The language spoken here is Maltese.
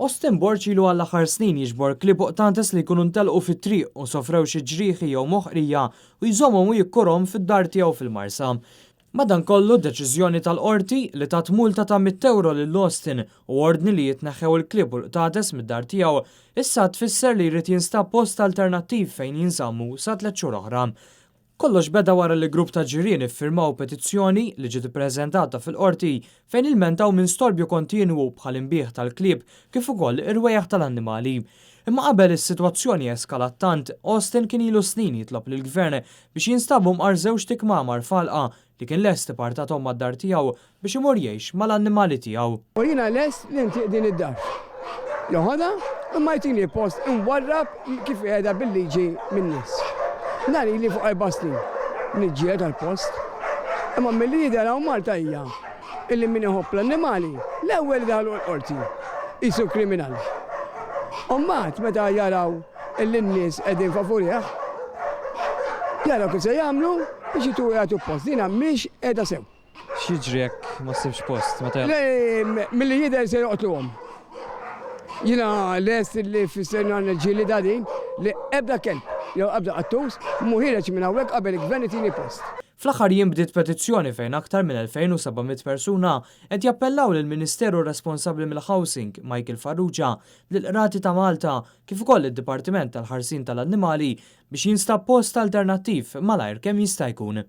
Austin Borch ilu għall-aħħar snin jiġbor klieb uqtantes li jkunu ntelqu fit-triq u sofrew xi ġrieħi jew moħqrija u jżommhom u jikkurhom fid-dar tiegħu fil-Marsa. Madankollu d-deċiżjoni tal-qorti li tat multa ta' 100 euro lil Austin u ordni li jitneħħew il-klieb u l-qtates mid-dar tiegħu issa tfisser li jrid jinstab post alternattiv fejn jinżammu sa 3 xhur oħra. Kollox beda wara li grupp ta' ġirien iffirmaw petizzjoni li ġiet ippreżentata fil-qorti fejn ilmentaw minn storbju kontinwu bħal imbieħ tal-klieb kif ukoll ir-rwejjaħ tal-annimali. Imma qabel is-sitwazzjoni eskalat tant, Austin kien ilu snin jitlob lill-gvern biex jinstabu mqar żewġ tikmamar falqa li kien lest ipartathom mad-dar tiegħu biex imur jgħix mal-annimali tiegħu. U jiena lest li ntieq din id-dar. Joħodha imma jtini post imwarrab kif qiegħda bil-liġi min-nies. Dan ili fuq 4 snin, niġġiegħed tal-post. Imma milli jidher hawn Malta hija illi min iħobb l-annimali l-ewwel daħlu l-qorti qisu kriminali. U mbagħad meta jaraw illi n-nies qegħdin favurih, jaraw kif se jagħmlu biex jitu jagħtu post. Dina mhix qiegħda sew. X'jiġri jekk ma ssibx post meta milli jidher se joqtluhom. Jiena lest li fisserna l-ġieli da din li ebda kelb jew ebda qattus muħireġ minn hawnhekk qabel il-gvern itini post. Fl-aħħar jiem bdiet petizzjoni fejn aktar minn 2700 persuna qed jappellaw lill-Ministeru responsabbli mill-Housing Michael Farrugia lill-Qrati ta' Malta kif ukoll id-Dipartiment tal-Ħarsien tal-Annimali biex jinstab post alternattiv malajr kemm jista' jkun.